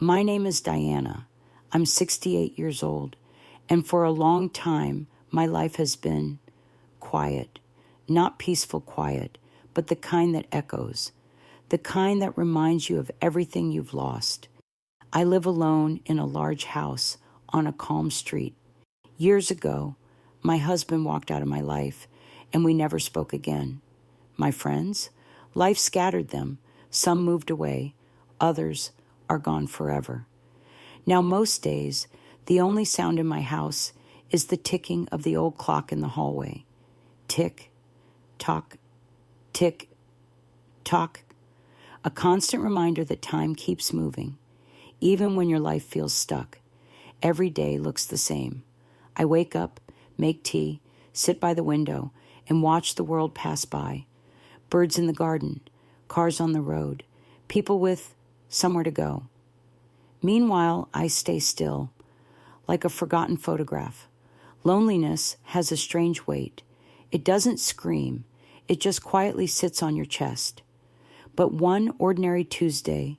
My name is Diana. I'm 68 years old, and for a long time, my life has been quiet. Not peaceful quiet, but the kind that echoes, the kind that reminds you of everything you've lost. I live alone in a large house on a calm street. Years ago, my husband walked out of my life, and we never spoke again. My friends? Life scattered them. Some moved away. Others are gone forever. Now, most days, the only sound in my house is the ticking of the old clock in the hallway. Tick, tock, tick, tock. A constant reminder that time keeps moving, even when your life feels stuck. Every day looks the same. I wake up, make tea, sit by the window, and watch the world pass by. Birds in the garden, cars on the road, people with somewhere to go. Meanwhile, I stay still, like a forgotten photograph. Loneliness has a strange weight. It doesn't scream. It just quietly sits on your chest. But one ordinary Tuesday,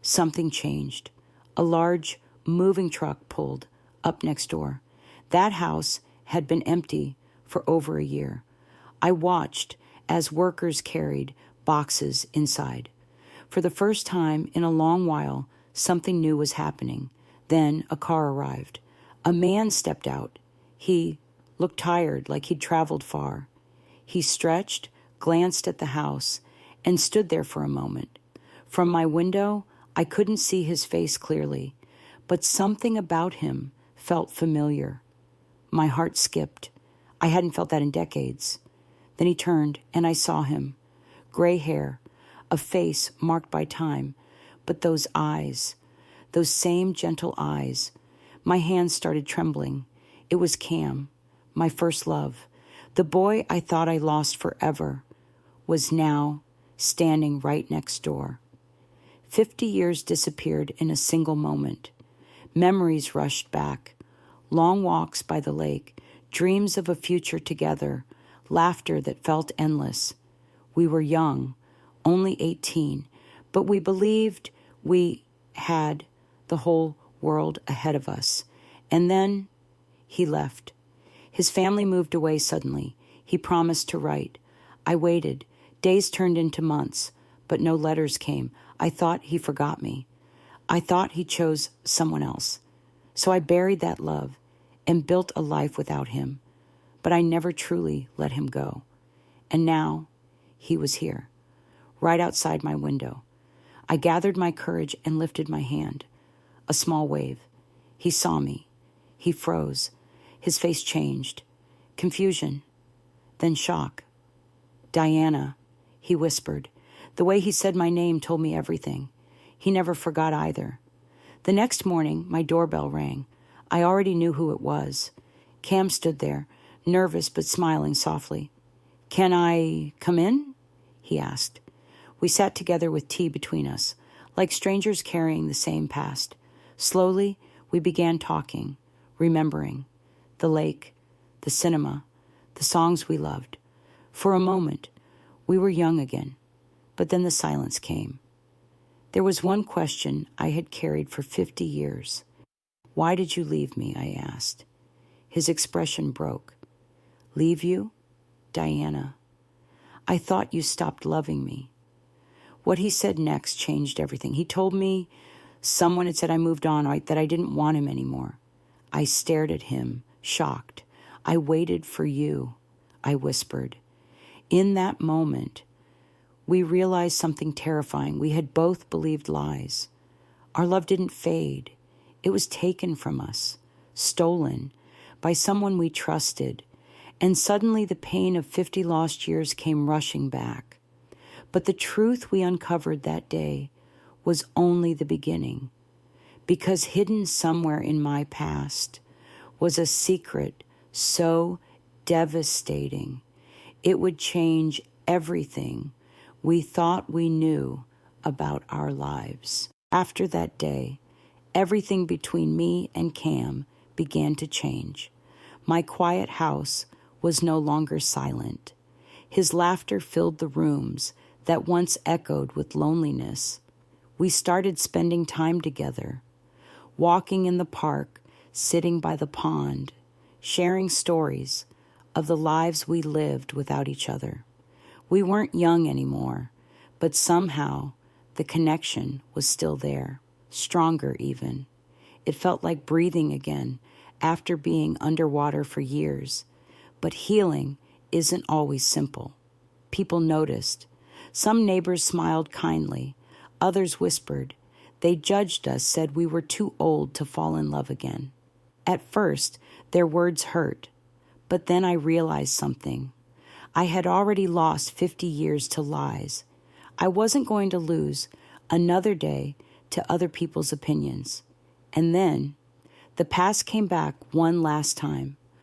something changed. A large, moving truck pulled up next door. That house had been empty for over a year. I watched as workers carried boxes inside. For the first time in a long while, something new was happening. Then a car arrived. A man stepped out. He looked tired, like he'd traveled far. He stretched, glanced at the house, and stood there for a moment. From my window, I couldn't see his face clearly, but something about him felt familiar. My heart skipped. I hadn't felt that in decades. Then he turned, and I saw him. Gray hair, a face marked by time, but those eyes, those same gentle eyes. My hands started trembling. It was Cam, my first love. The boy I thought I lost forever was now standing right next door. 50 years disappeared in a single moment. Memories rushed back. Long walks by the lake, dreams of a future together, laughter that felt endless. We were young, only 18, but we believed we had the whole world ahead of us. And then he left. His family moved away suddenly. He promised to write. I waited. Days turned into months, but no letters came. I thought he forgot me. I thought he chose someone else. So I buried that love and built a life without him. But I never truly let him go. And now he was here, right outside my window. I gathered my courage and lifted my hand. A small wave. He saw me. He froze. His face changed. Confusion. Then shock. Diana, he whispered. The way he said my name told me everything. He never forgot either. The next morning, my doorbell rang. I already knew who it was. Cam stood there, nervous but smiling softly. Can I come in? He asked. We sat together with tea between us, like strangers carrying the same past. Slowly, we began talking, remembering the lake, the cinema, the songs we loved. For a moment, we were young again, but then the silence came. There was one question I had carried for 50 years. Why did you leave me? I asked. His expression broke. Leave you? Diana. I thought you stopped loving me. What he said next changed everything. He told me someone had said I moved on, that I didn't want him anymore. I stared at him, shocked. I waited for you, I whispered. In that moment, we realized something terrifying. We had both believed lies. Our love didn't fade. It was taken from us, stolen by someone we trusted, and suddenly the pain of 50 lost years came rushing back. But the truth we uncovered that day was only the beginning, because hidden somewhere in my past was a secret so devastating it would change everything we thought we knew about our lives. After that day, everything between me and Cam began to change. My quiet house was no longer silent. His laughter filled the rooms that once echoed with loneliness. We started spending time together, walking in the park, sitting by the pond, sharing stories of the lives we lived without each other. We weren't young anymore, but somehow the connection was still there, stronger even. It felt like breathing again after being underwater for years. But healing isn't always simple. People noticed. Some neighbors smiled kindly. Others whispered. They judged us, said we were too old to fall in love again. At first, their words hurt. But then I realized something. I had already lost 50 years to lies. I wasn't going to lose another day to other people's opinions. And then the past came back one last time.